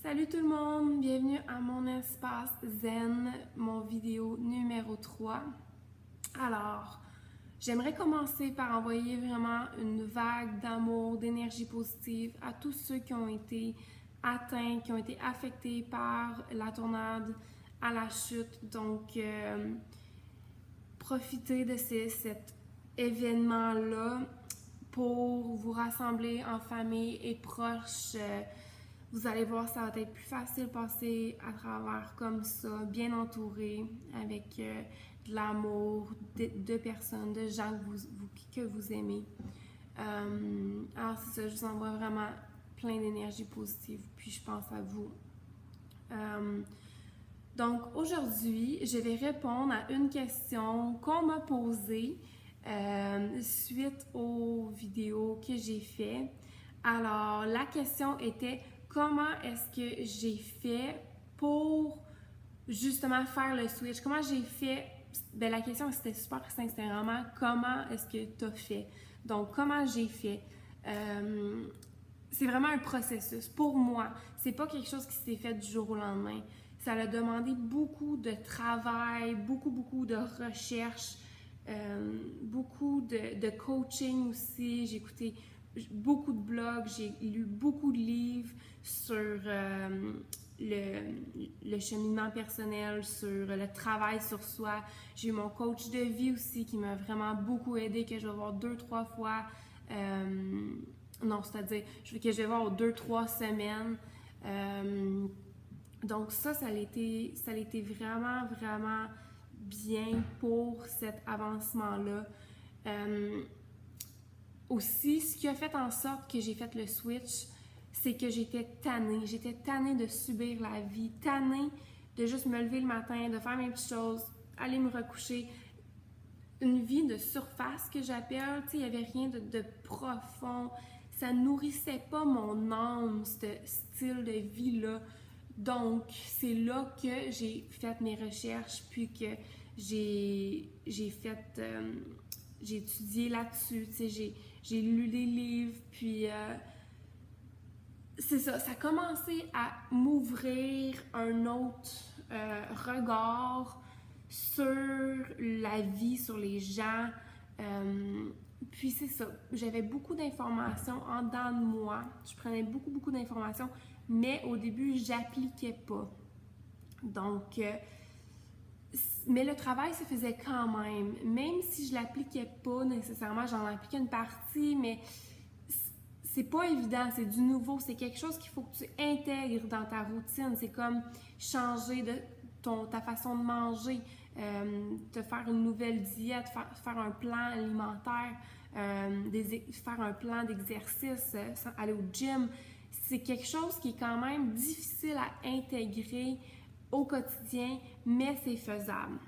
Salut tout le monde, bienvenue à mon espace zen, mon vidéo numéro 3. Alors, j'aimerais commencer par envoyer vraiment une vague d'amour, d'énergie positive à tous ceux qui ont été atteints, qui ont été affectés par la tornade à la chute. Donc, profitez de cet événement-là pour vous rassembler en famille et proches. Vous allez voir, ça va être plus facile de passer à travers comme ça, bien entouré, avec de l'amour, de personnes, de gens que vous aimez. Alors c'est ça, je vous envoie vraiment plein d'énergie positive, puis je pense à vous. Donc aujourd'hui, je vais répondre à une question qu'on m'a posée suite aux vidéos que j'ai faites. Alors la question était: comment est-ce que j'ai fait pour justement faire le switch? Comment j'ai fait? Ben, la question c'était super sincèrement, comment est-ce que tu as fait? Donc, comment j'ai fait? C'est vraiment un processus. Pour moi, c'est pas quelque chose qui s'est fait du jour au lendemain. Ça a demandé beaucoup de travail, beaucoup de recherche, beaucoup de coaching aussi. J'ai écouté beaucoup de blogs, j'ai lu beaucoup de livres sur le cheminement personnel, sur le travail sur soi. J'ai eu mon coach de vie aussi qui m'a vraiment beaucoup aidé, que je vais voir 2-3 fois. Non, c'est-à-dire que je vais voir aux 2-3 semaines. Donc ça a été vraiment bien pour cet avancement-là. Aussi, ce qui a fait en sorte que j'ai fait le switch, c'est que j'étais tannée. J'étais tannée de subir la vie, tannée de juste me lever le matin, de faire mes petites choses, aller me recoucher. Une vie de surface que j'appelle, tu sais, il n'y avait rien de profond. Ça nourrissait pas mon âme, ce style de vie-là. Donc, c'est là que j'ai fait mes recherches, puis que j'ai étudié là-dessus, tu sais, j'ai lu des livres, puis c'est ça, ça a commencé à m'ouvrir un autre regard sur la vie, sur les gens. Puis c'est ça, j'avais beaucoup d'informations en dedans de moi, je prenais beaucoup d'informations, mais au début, j'appliquais pas. Donc, mais le travail se faisait quand même si je l'appliquais pas nécessairement, j'en appliquais une partie, mais c'est pas évident, c'est du nouveau, c'est quelque chose qu'il faut que tu intègres dans ta routine. C'est comme changer ta façon de manger, te faire une nouvelle diète, faire un plan alimentaire, faire un plan d'exercice, aller au gym. C'est quelque chose qui est quand même difficile à intégrer au quotidien, mais c'est faisable.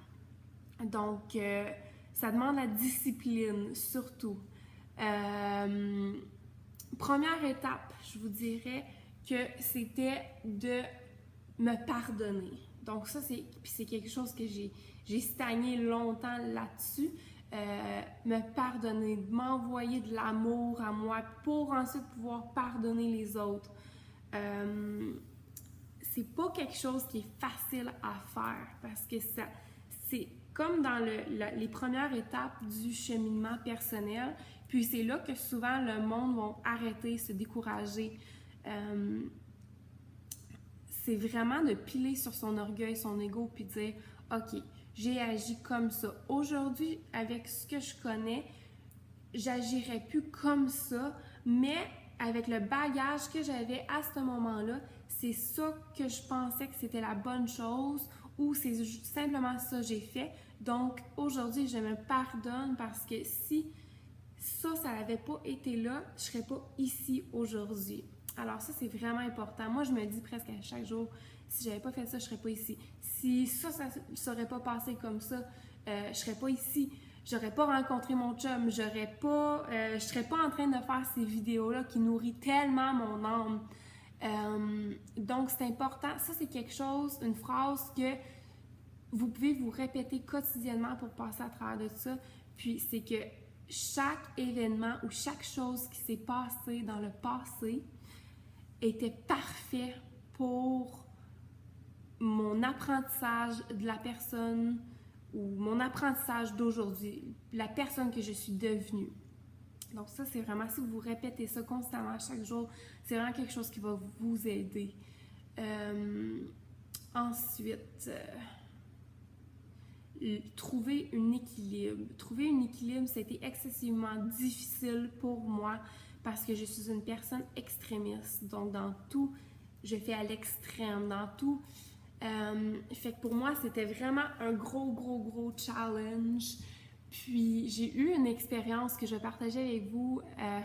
Donc, ça demande la discipline, surtout. Première étape, je vous dirais que c'était de me pardonner. Donc ça, c'est quelque chose que j'ai stagné longtemps là-dessus. Me pardonner, m'envoyer de l'amour à moi pour ensuite pouvoir pardonner les autres. C'est pas quelque chose qui est facile à faire parce que c'est comme dans les premières étapes du cheminement personnel. Puis c'est là que souvent le monde va arrêter, se décourager. C'est vraiment de piler sur son orgueil, son ego, puis dire « Ok, j'ai agi comme ça. Aujourd'hui, avec ce que je connais, j'agirais plus comme ça, mais avec le bagage que j'avais à ce moment-là, c'est ça que je pensais que c'était la bonne chose ou c'est simplement ça que j'ai fait. Donc aujourd'hui, je me pardonne parce que si ça n'avait pas été là, je serais pas ici aujourd'hui. Alors ça, c'est vraiment important. Moi, je me dis presque à chaque jour, si j'avais pas fait ça, je serais pas ici. Si ça serait pas passé comme ça, je serais pas ici. J'aurais pas rencontré mon chum, je serais pas en train de faire ces vidéos-là qui nourrissent tellement mon âme. Donc, c'est important. Ça, c'est quelque chose, une phrase que vous pouvez vous répéter quotidiennement pour passer à travers de ça. Puis, c'est que chaque événement ou chaque chose qui s'est passée dans le passé était parfait pour mon apprentissage de la personne ou mon apprentissage d'aujourd'hui, la personne que je suis devenue. Donc ça, c'est vraiment, si vous répétez ça constamment chaque jour, c'est vraiment quelque chose qui va vous aider. Ensuite, trouver un équilibre. Trouver un équilibre, ça a été excessivement difficile pour moi parce que je suis une personne extrémiste. Donc dans tout, je fais à l'extrême. Dans tout, fait que pour moi, c'était vraiment un gros challenge. Puis j'ai eu une expérience que je partageais avec vous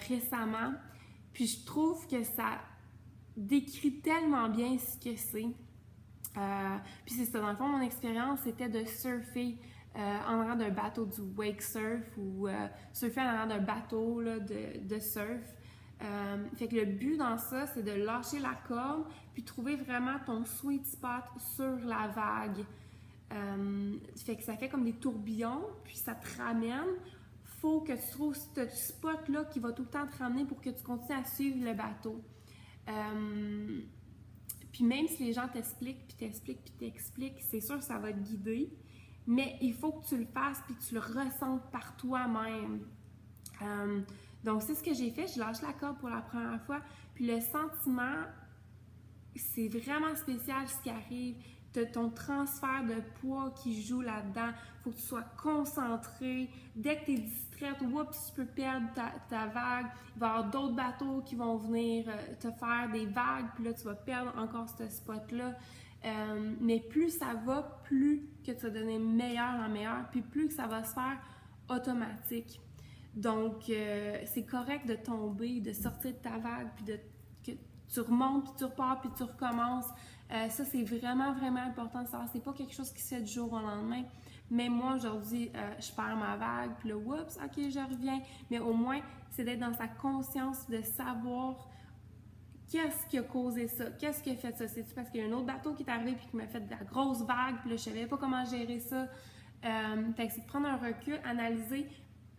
récemment. Puis je trouve que ça décrit tellement bien ce que c'est. Puis c'est ça, dans le fond, mon expérience, c'était de surfer en arrière d'un bateau du wake surf ou surfer en arrière d'un bateau là, de surf. Fait que le but dans ça, c'est de lâcher la corde puis trouver vraiment ton sweet spot sur la vague. Fait que ça fait comme des tourbillons, puis ça te ramène. Faut que tu trouves ce spot-là qui va tout le temps te ramener pour que tu continues à suivre le bateau. Puis même si les gens t'expliquent, c'est sûr que ça va te guider, mais il faut que tu le fasses puis que tu le ressentes par toi-même. Donc c'est ce que j'ai fait, je lâche la corde pour la première fois, puis le sentiment, c'est vraiment spécial ce qui arrive. T'as ton transfert de poids qui joue là-dedans. Il faut que tu sois concentré. Dès que tu es distraite, oups, tu peux perdre ta vague. Il va y avoir d'autres bateaux qui vont venir te faire des vagues, puis là, tu vas perdre encore ce spot-là. Mais plus ça va, plus que tu vas donner meilleur en meilleur, puis plus que ça va se faire automatique. Donc, c'est correct de tomber, de sortir de ta vague, puis que tu remontes, puis tu repars, puis tu recommences. Ça, c'est vraiment important de savoir. C'est pas quelque chose qui se fait du jour au lendemain. Mais moi, aujourd'hui, je perds ma vague, puis là, oups, ok, je reviens. Mais au moins, c'est d'être dans sa conscience, de savoir qu'est-ce qui a causé ça, qu'est-ce qui a fait ça. C'est-tu parce qu'il y a un autre bateau qui est arrivé puis qui m'a fait de la grosse vague, puis là, je savais pas comment gérer ça. Fait que c'est de prendre un recul, analyser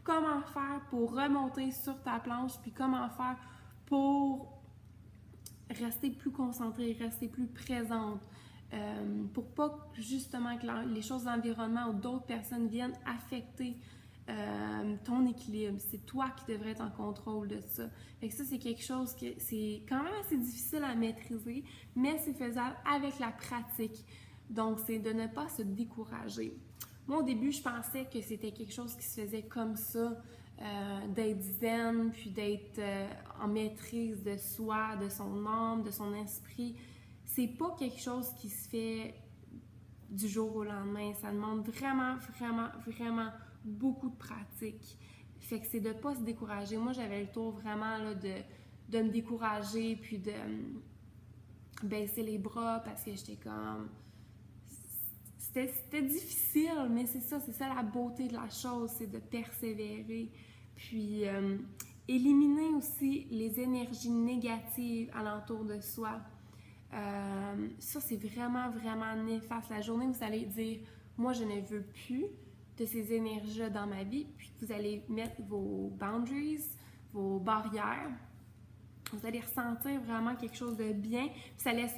comment faire pour remonter sur ta planche, puis comment faire pour rester plus concentrée, rester plus présente, pour pas justement que les choses de l'environnement ou d'autres personnes viennent affecter ton équilibre. C'est toi qui devrais être en contrôle de ça. Fait que ça, c'est quelque chose que c'est quand même assez difficile à maîtriser, mais c'est faisable avec la pratique. Donc, c'est de ne pas se décourager. Moi, au début, je pensais que c'était quelque chose qui se faisait comme ça, d'être zen, puis d'être en maîtrise de soi, de son âme, de son esprit. C'est pas quelque chose qui se fait du jour au lendemain. Ça demande vraiment beaucoup de pratique. Fait que c'est de pas se décourager. Moi, j'avais le tour vraiment là, de me décourager, puis de baisser les bras parce que j'étais comme... C'était difficile, mais c'est ça la beauté de la chose, c'est de persévérer. Puis, éliminer aussi les énergies négatives alentour de soi. Ça, c'est vraiment néfaste. La journée où vous allez dire « Moi, je ne veux plus de ces énergies dans ma vie », puis vous allez mettre vos boundaries, vos barrières, vous allez ressentir vraiment quelque chose de bien, puis ça laisse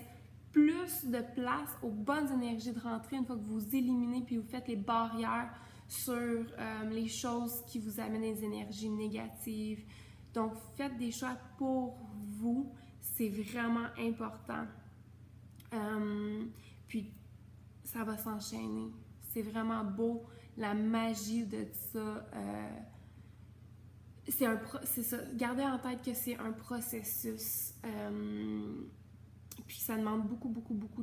plus de place aux bonnes énergies de rentrer une fois que vous éliminez puis vous faites les barrières sur les choses qui vous amènent des énergies négatives. Donc, faites des choix pour vous, c'est vraiment important. Puis, ça va s'enchaîner. C'est vraiment beau, la magie de ça. C'est ça, gardez en tête que c'est un processus. Puis ça demande beaucoup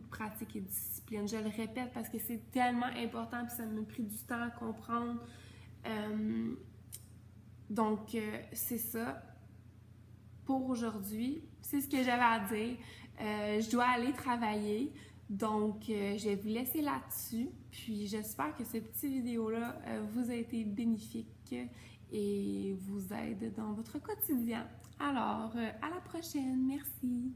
de pratique et de discipline. Je le répète parce que c'est tellement important puis ça m'a pris du temps à comprendre. Donc, c'est ça. Pour aujourd'hui, c'est ce que j'avais à dire. Je dois aller travailler. Donc, je vais vous laisser là-dessus. Puis, j'espère que cette petite vidéo-là vous a été bénéfique et vous aide dans votre quotidien. Alors, à la prochaine. Merci.